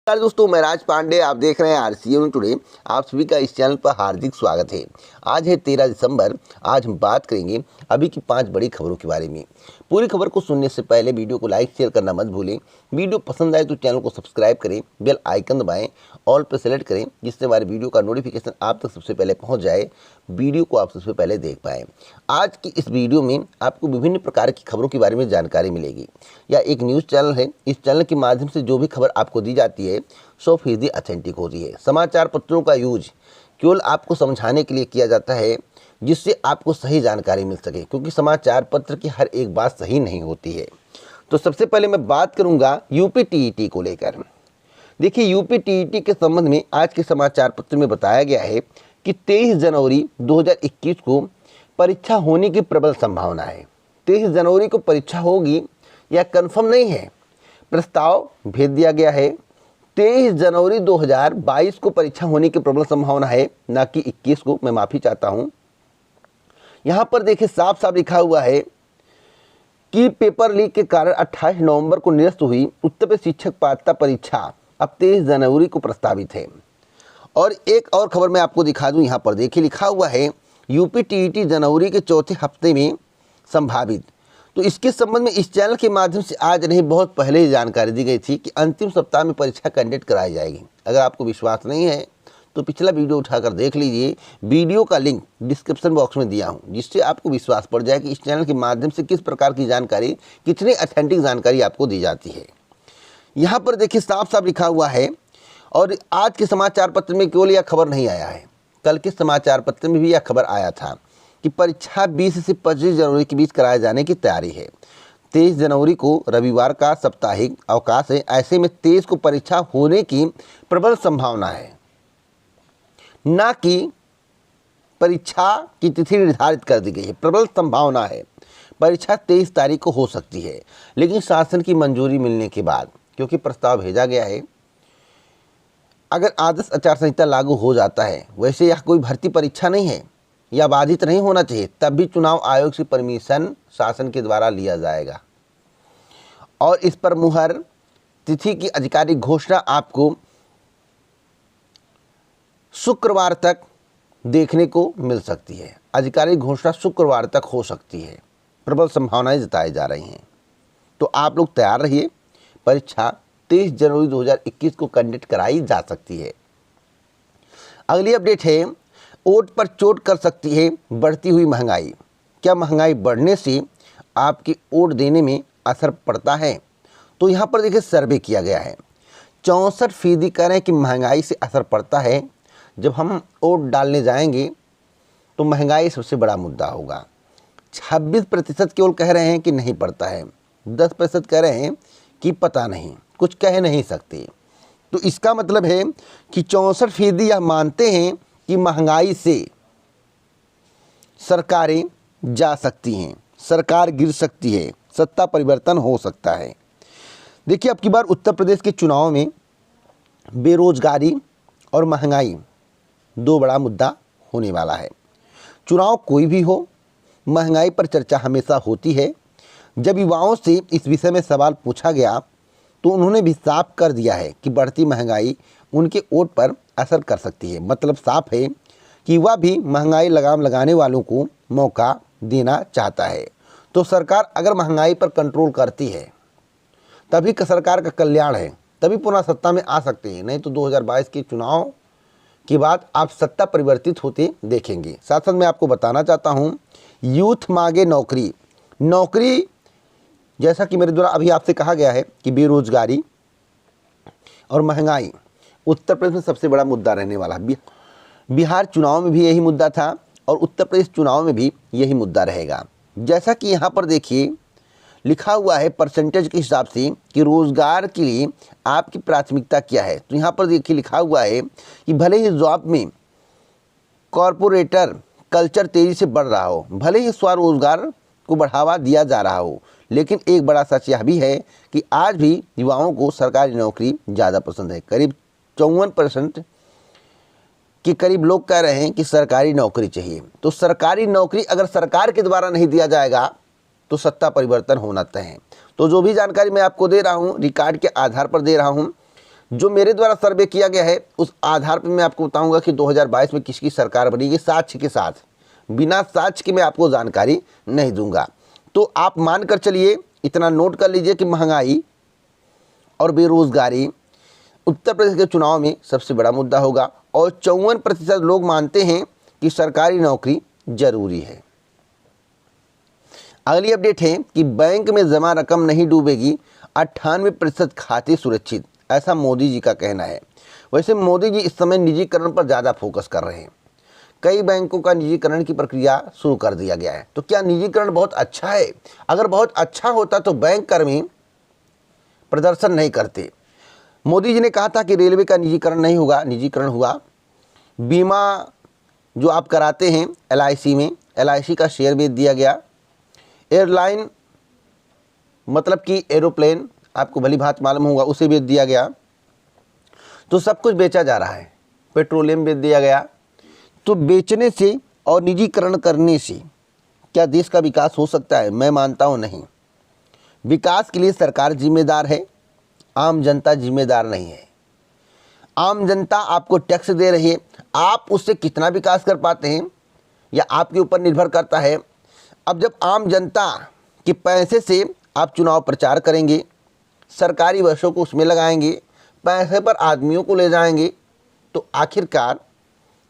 नमस्कार दोस्तों, मैं राज पांडे। आप देख रहे हैं RCN टुडे। आप सभी का इस चैनल पर हार्दिक स्वागत है। आज है 13 दिसंबर। आज हम बात करेंगे अभी की 5 बड़ी खबरों के बारे में। पूरी खबर को सुनने से पहले वीडियो को लाइक शेयर करना मत भूलें। वीडियो पसंद आए तो चैनल को सब्सक्राइब करें, बेल आइकन दबाएं, ऑल पर सेलेक्ट करें, जिससे हमारे वीडियो का नोटिफिकेशन आप तक सबसे पहले पहुँच जाए, वीडियो को आप सबसे पहले देख पाएँ। आज की इस वीडियो में आपको विभिन्न प्रकार की खबरों के बारे में जानकारी मिलेगी। यह एक न्यूज़ चैनल है। इस चैनल के माध्यम से जो भी खबर आपको दी जाती है 100% ऑथेंटिक होती है। समाचार पत्रों का यूज केवल आपको समझाने के लिए किया जाता है, जिससे आपको सही जानकारी मिल सके, क्योंकि समाचार पत्र की हर एक बात सही नहीं होती है। तो सबसे पहले मैं बात करूंगा यूपी टीईटी को लेकर। देखिए, यूपी टीईटी के संबंध में आज के समाचार पत्र में बताया गया है कि 23 जनवरी 2021 को परीक्षा होने की प्रबल संभावना है। 23 जनवरी को परीक्षा होगी, यह कन्फर्म नहीं है। प्रस्ताव भेज दिया गया है। 23 जनवरी 2022 को परीक्षा होने की प्रबल संभावना है, ना कि 21 को। मैं माफ़ी चाहता हूं। यहां पर देखिए, साफ साफ लिखा हुआ है कि पेपर लीक के कारण 28 नवंबर को निरस्त हुई उत्तर प्रदेश शिक्षक पात्रता परीक्षा अब 23 जनवरी को प्रस्तावित है। और एक और खबर मैं आपको दिखा दूं। यहां पर देखिए, लिखा हुआ है यूपी टीईटी जनवरी के चौथे हफ्ते में संभावित। तो इसके संबंध में इस चैनल के माध्यम से आज नहीं, बहुत पहले ही जानकारी दी गई थी कि अंतिम सप्ताह में परीक्षा कंडक्ट कराई जाएगी। अगर आपको विश्वास नहीं है तो पिछला वीडियो उठाकर देख लीजिए। वीडियो का लिंक डिस्क्रिप्शन बॉक्स में दिया हूं, जिससे आपको विश्वास पड़ जाए कि इस चैनल के माध्यम से किस प्रकार की जानकारी, कितनी ऑथेंटिक जानकारी आपको दी जाती है। यहाँ पर देखिए, साफ साफ लिखा हुआ है। और आज के समाचार पत्र में केवल यह खबर नहीं आया है, कल के समाचार पत्र में भी यह खबर आया था कि परीक्षा 20 से 25 जनवरी के बीच कराए जाने की तैयारी है। 23 जनवरी को रविवार का साप्ताहिक अवकाश है। ऐसे में 23 को परीक्षा होने की प्रबल संभावना है, ना कि परीक्षा की तिथि निर्धारित कर दी गई है। प्रबल संभावना है, परीक्षा 23 तारीख को हो सकती है, लेकिन शासन की मंजूरी मिलने के बाद, क्योंकि प्रस्ताव भेजा गया है। अगर आदर्श आचार संहिता लागू हो जाता है, वैसे यह कोई भर्ती परीक्षा नहीं है, या बाधित नहीं होना चाहिए, तब भी चुनाव आयोग से परमिशन शासन के द्वारा लिया जाएगा। और इस पर मुहर तिथि की आधिकारिक घोषणा आपको शुक्रवार तक देखने को मिल सकती है। आधिकारिक घोषणा शुक्रवार तक हो सकती है। प्रबल संभावनाएं जताई जा रही हैं। तो आप लोग तैयार रहिए। परीक्षा 23 जनवरी 2021 को कंडक्ट कराई जा सकती है। अगली अपडेट है, वोट पर चोट कर सकती है बढ़ती हुई महंगाई। क्या महंगाई बढ़ने से आपकी वोट देने में असर पड़ता है? तो यहाँ पर देखिए, सर्वे किया गया है। 64% कह रहे हैं कि महंगाई से असर पड़ता है। जब हम वोट डालने जाएंगे तो महंगाई सबसे बड़ा मुद्दा होगा। 26% केवल कह रहे हैं कि नहीं पड़ता है। 10% कह रहे हैं कि पता नहीं, कुछ कह नहीं सकते। तो इसका मतलब है कि 64% यह मानते हैं कि महंगाई से सरकारें जा सकती हैं, सरकार गिर सकती है, सत्ता परिवर्तन हो सकता है। देखिए, अब की बार उत्तर प्रदेश के चुनाव में बेरोजगारी और महंगाई 2 बड़ा मुद्दा होने वाला है। चुनाव कोई भी हो, महंगाई पर चर्चा हमेशा होती है। जब युवाओं से इस विषय में सवाल पूछा गया तो उन्होंने भी साफ कर दिया है कि बढ़ती महंगाई उनके वोट पर असर कर सकती है। मतलब साफ है कि वह भी महंगाई लगाम लगाने वालों को मौका देना चाहता है। तो सरकार अगर महंगाई पर कंट्रोल करती है, तभी सरकार का कल्याण है, तभी पुनः सत्ता में आ सकते हैं। नहीं तो 2022 के चुनाव के बाद आप सत्ता परिवर्तित होते देखेंगे। साथ साथ मैं आपको बताना चाहता हूँ, यूथ मांगे नौकरी। नौकरी, जैसा कि मेरे द्वारा अभी आपसे कहा गया है कि बेरोजगारी और महंगाई उत्तर प्रदेश में सबसे बड़ा मुद्दा रहने वाला। बिहार चुनाव में भी यही मुद्दा था और उत्तर प्रदेश चुनाव में भी यही मुद्दा रहेगा। जैसा कि यहाँ पर देखिए, लिखा हुआ है परसेंटेज के हिसाब से कि रोज़गार के लिए आपकी प्राथमिकता क्या है। तो यहाँ पर देखिए, लिखा हुआ है कि भले ही जॉब में कॉरपोरेटर कल्चर तेज़ी से बढ़ रहा हो, भले ही स्वरोजगार को बढ़ावा दिया जा रहा हो, लेकिन एक बड़ा सच यह भी है कि आज भी युवाओं को सरकारी नौकरी ज़्यादा पसंद है। करीब 54% के करीब लोग कह रहे हैं कि सरकारी नौकरी चाहिए। तो सरकारी नौकरी अगर सरकार के द्वारा नहीं दिया जाएगा तो सत्ता परिवर्तन होना तय है। तो जो भी जानकारी मैं आपको दे रहा हूँ, रिकॉर्ड के आधार पर दे रहा हूँ। जो मेरे द्वारा सर्वे किया गया है उस आधार पर मैं आपको बताऊंगा कि 2022 में किसकी सरकार बनेगी, साक्ष्य के साथ। बिना साक्ष्य के मैं आपको जानकारी नहीं दूंगा। तो आप मानकर चलिए, इतना नोट कर लीजिए कि महंगाई और बेरोजगारी उत्तर प्रदेश के चुनाव में सबसे बड़ा मुद्दा होगा और 54% लोग मानते हैं कि सरकारी नौकरी जरूरी है। अगली अपडेट है कि बैंक में जमा रकम नहीं डूबेगी, 98% खाते सुरक्षित, ऐसा मोदी जी का कहना है। वैसे मोदी जी इस समय निजीकरण पर ज़्यादा फोकस कर रहे हैं। कई बैंकों का निजीकरण की प्रक्रिया शुरू कर दिया गया है। तो क्या निजीकरण बहुत अच्छा है? अगर बहुत अच्छा होता तो बैंक कर्मी प्रदर्शन नहीं करते। मोदी जी ने कहा था कि रेलवे का निजीकरण नहीं होगा, निजीकरण हुआ। बीमा जो आप कराते हैं LIC में, LIC का शेयर बेच दिया गया। एयरलाइन मतलब कि एरोप्लेन, आपको भली भांति मालूम होगा, उसे बेच दिया गया। तो सब कुछ बेचा जा रहा है। पेट्रोलियम बेच दिया गया। तो बेचने से और निजीकरण करने से क्या देश का विकास हो सकता है? मैं मानता हूँ नहीं। विकास के लिए सरकार जिम्मेदार है, आम जनता जिम्मेदार नहीं है। आम जनता आपको टैक्स दे रही है, आप उससे कितना विकास कर पाते हैं या आपके ऊपर निर्भर करता है। अब जब आम जनता के पैसे से आप चुनाव प्रचार करेंगे, सरकारी बसों को उसमें लगाएंगे, पैसे पर आदमियों को ले जाएंगे, तो आखिरकार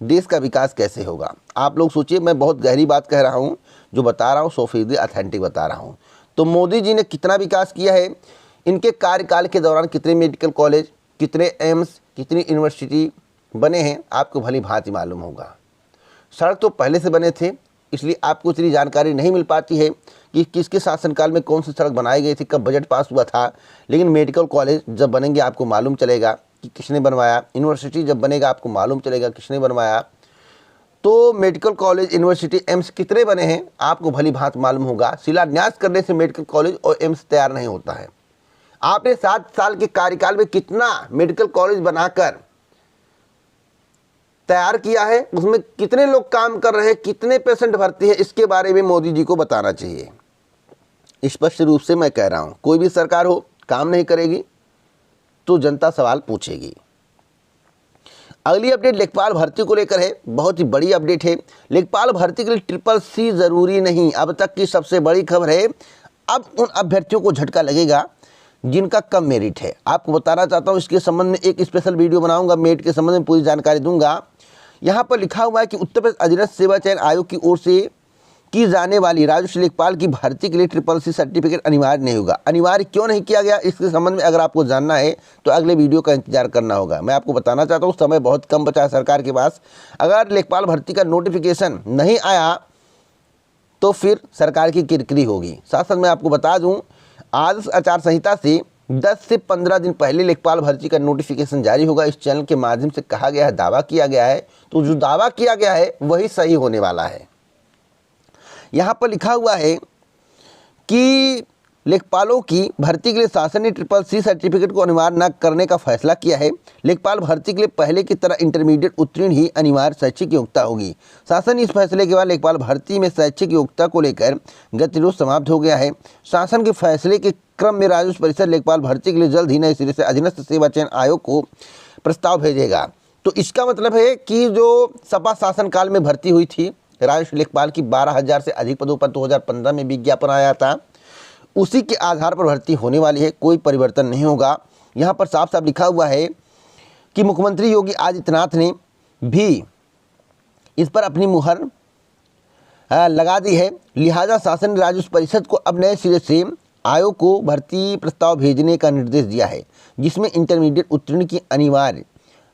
देश का विकास कैसे होगा? आप लोग सोचिए। मैं बहुत गहरी बात कह रहा हूँ, जो बता रहा हूँ 100% ऑथेंटिक बता रहा हूँ। तो मोदी जी ने कितना विकास किया है, इनके कार्यकाल के दौरान कितने मेडिकल कॉलेज, कितने एम्स, कितनी यूनिवर्सिटी बने हैं, आपको भली भांति मालूम होगा। सड़क तो पहले से बने थे, इसलिए आपको इतनी जानकारी नहीं मिल पाती है कि किसके शासनकाल में कौन सी सड़क बनाई गई थी, कब बजट पास हुआ था। लेकिन मेडिकल कॉलेज जब बनेंगे आपको मालूम चलेगा कि किसने बनवाया। यूनिवर्सिटी जब बनेगा आपको मालूम चलेगा किसने बनवाया। तो मेडिकल कॉलेज, यूनिवर्सिटी, एम्स कितने बने हैं आपको भली भांति मालूम होगा। शिलान्यास करने से मेडिकल कॉलेज और एम्स तैयार नहीं होता है। आपने 7 साल के कार्यकाल में कितना मेडिकल कॉलेज बनाकर तैयार किया है, उसमें कितने लोग काम कर रहे हैं, कितने पेशेंट भर्ती है, इसके बारे में मोदी जी को बताना चाहिए। स्पष्ट रूप से मैं कह रहा हूं, कोई भी सरकार हो काम नहीं करेगी तो जनता सवाल पूछेगी। अगली अपडेट लेखपाल भर्ती को लेकर है, बहुत ही बड़ी अपडेट है। लेखपाल भर्ती के लिए CCC जरूरी नहीं, अब तक की सबसे बड़ी खबर है। अब उन अभ्यर्थियों को झटका लगेगा जिनका कम मेरिट है। आपको बताना चाहता हूं, इसके संबंध में एक स्पेशल वीडियो बनाऊंगा, मेरिट के संबंध में पूरी जानकारी दूंगा। यहाँ पर लिखा हुआ है कि उत्तर प्रदेश अधीनस्थ सेवा चयन आयोग की ओर से की जाने वाली राजस्व लेखपाल की भर्ती के लिए CCC सर्टिफिकेट अनिवार्य नहीं होगा। अनिवार्य क्यों नहीं किया गया, इसके संबंध में अगर आपको जानना है तो अगले वीडियो का इंतजार करना होगा। मैं आपको बताना चाहता हूँ, समय बहुत कम बचा है सरकार के पास। अगर लेखपाल भर्ती का नोटिफिकेशन नहीं आया तो फिर सरकार की किरकिरी होगी। साथ साथ मैं आपको बता दूँ, आदर्श आचार संहिता से 10 से 15 दिन पहले लेखपाल भर्ती का नोटिफिकेशन जारी होगा। इस चैनल के माध्यम से कहा गया है, दावा किया गया है, तो जो दावा किया गया है वही सही होने वाला है। यहाँ पर लिखा हुआ है कि लेखपालों की भर्ती के लिए शासन ने CCC सर्टिफिकेट को अनिवार्य न करने का फैसला किया है। लेखपाल भर्ती के लिए पहले की तरह इंटरमीडिएट उत्तीर्ण ही अनिवार्य शैक्षिक योग्यता होगी। शासन इस फैसले के बाद लेखपाल भर्ती में शैक्षिक योग्यता को लेकर गतिरोध समाप्त हो गया है। शासन के फैसले के क्रम में राजस्व परिषद लेखपाल भर्ती के लिए जल्द ही नए सिरे से अधीनस्थ सेवा चयन आयोग को प्रस्ताव भेजेगा। तो इसका मतलब है कि जो सपा शासनकाल में भर्ती हुई थी राजस्व लेखपाल की 12,000 से अधिक पदों पर 2015 में विज्ञापन आया था, उसी के आधार पर भर्ती होने वाली है, कोई परिवर्तन नहीं होगा। यहाँ पर साफ साफ लिखा हुआ है कि मुख्यमंत्री योगी आदित्यनाथ ने भी इस पर अपनी मुहर लगा दी है। लिहाजा शासन ने राजस्व परिषद को अब नए सिरे से आयोग को भर्ती प्रस्ताव भेजने का निर्देश दिया है, जिसमें इंटरमीडिएट उत्तीर्ण की अनिवार्य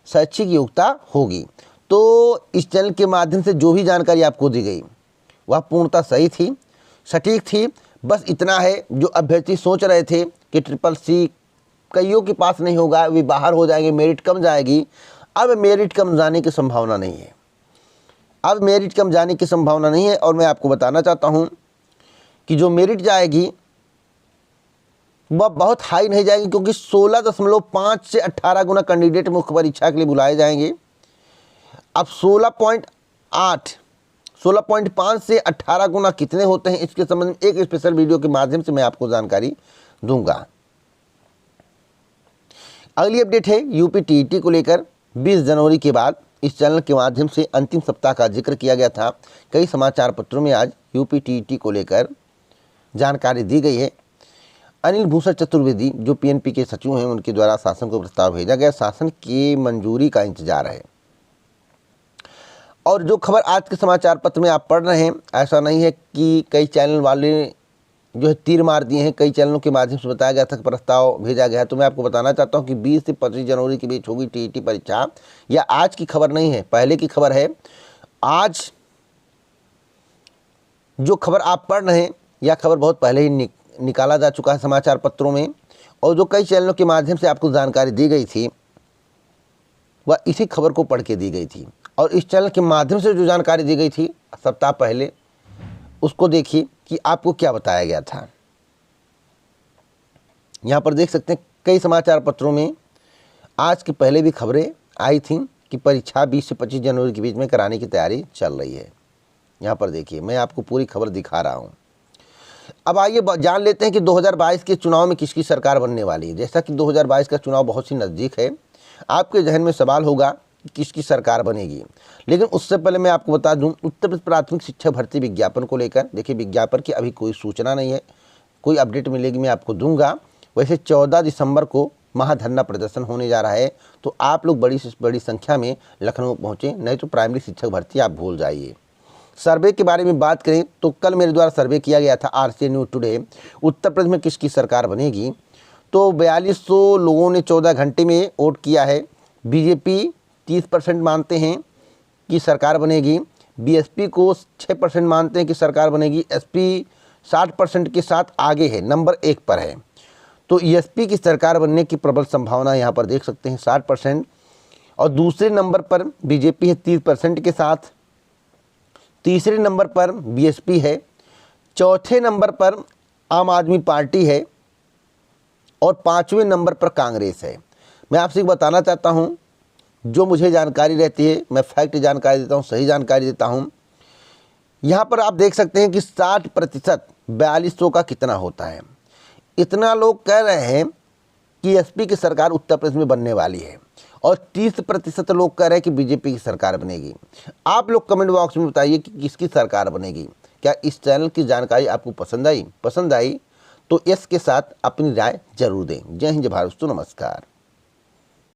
शैक्षिक योग्यता होगी। तो इस चैनल के माध्यम से जो भी जानकारी आपको दी गई वह पूर्णतः सही थी, सटीक थी। बस इतना है, जो अभ्यर्थी सोच रहे थे कि CCC कईयों के पास नहीं होगा, वे बाहर हो जाएंगे, मेरिट कम जाएगी, अब मेरिट कम जाने की संभावना नहीं है। अब मेरिट कम जाने की संभावना नहीं है। और मैं आपको बताना चाहता हूं कि जो मेरिट जाएगी वह बहुत हाई नहीं जाएगी, क्योंकि 16.5 से 18 गुना कैंडिडेट मुख्य परीक्षा के लिए बुलाए जाएंगे। अब 16.5 से 18 गुना कितने होते हैं, इसके संबंध में एक स्पेशल वीडियो के माध्यम से मैं आपको जानकारी दूंगा। अगली अपडेट है यूपी टीईटी को लेकर। 20 जनवरी के बाद इस चैनल के माध्यम से अंतिम सप्ताह का जिक्र किया गया था। कई समाचार पत्रों में आज यूपी टीईटी को लेकर जानकारी दी गई है। अनिल भूषण चतुर्वेदी जो पीएनपी के सचिव हैं, उनके द्वारा शासन को प्रस्ताव भेजा गया। शासन की मंजूरी का इंतजार है। और जो खबर आज के समाचार पत्र में आप पढ़ रहे हैं, ऐसा नहीं है कि कई चैनल वाले जो है तीर मार दिए हैं। कई चैनलों के माध्यम से बताया गया था कि प्रस्ताव भेजा गया है। तो मैं आपको बताना चाहता हूं कि 20 से 25 जनवरी के बीच होगी टीईटी परीक्षा। यह आज की खबर नहीं है, पहले की खबर है। आज जो खबर आप पढ़ रहे हैं, यह खबर बहुत पहले ही निकाला जा चुका है समाचार पत्रों में, और जो कई चैनलों के माध्यम से आपको जानकारी दी गई थी वह इसी खबर को पढ़ के दी गई थी। और इस चैनल के माध्यम से जो जानकारी दी गई थी सप्ताह पहले, उसको देखिए कि आपको क्या बताया गया था। यहाँ पर देख सकते हैं कई समाचार पत्रों में आज के पहले भी खबरें आई थीं कि परीक्षा 20 से 25 जनवरी के बीच में कराने की तैयारी चल रही है। यहाँ पर देखिए, मैं आपको पूरी खबर दिखा रहा हूँ। अब आइए जान लेते हैं कि 2022 के चुनाव में किसकी सरकार बनने वाली है। जैसा कि 2022 का चुनाव बहुत ही नज़दीक है, आपके जहन में सवाल होगा किसकी सरकार बनेगी। लेकिन उससे पहले मैं आपको बता दूं, उत्तर प्रदेश प्राथमिक शिक्षक भर्ती विज्ञापन को लेकर, देखिए विज्ञापन की अभी कोई सूचना नहीं है, कोई अपडेट मिलेगी मैं आपको दूंगा। वैसे 14 दिसंबर को महाधरना प्रदर्शन होने जा रहा है, तो आप लोग बड़ी से बड़ी संख्या में लखनऊ पहुँचें, नहीं तो प्राइमरी शिक्षक भर्ती आप भूल जाइए। सर्वे के बारे में बात करें तो कल मेरे द्वारा सर्वे किया गया था RCA news today, Uttar Pradesh में किसकी सरकार बनेगी। तो 4200 लोगों ने 14 घंटे में वोट किया है। बीजेपी 30% मानते हैं कि सरकार बनेगी, बीएसपी को 6% मानते हैं कि सरकार बनेगी, एसपी 60% के साथ आगे है, नंबर 1 पर है। तो एसपी की सरकार बनने की प्रबल संभावना यहाँ पर देख सकते हैं 60%। और दूसरे नंबर पर बीजेपी है 30% के साथ, तीसरे नंबर पर बीएसपी है, चौथे नंबर पर आम आदमी पार्टी है, और 5वें नंबर पर कांग्रेस है। मैं आपसे बताना चाहता हूँ, जो मुझे जानकारी रहती है मैं फैक्ट जानकारी देता हूँ, सही जानकारी देता हूँ। यहाँ पर आप देख सकते हैं कि 60% 4200 का कितना होता है। इतना लोग कह रहे हैं कि एसपी की सरकार उत्तर प्रदेश में बनने वाली है, और 30% लोग कह रहे हैं कि बीजेपी की सरकार बनेगी। आप लोग कमेंट बॉक्स में बताइए कि किसकी सरकार बनेगी। क्या इस चैनल की जानकारी आपको पसंद आई तो यस के साथ अपनी राय जरूर दें। जय हिंद, जय भारत, नमस्कार।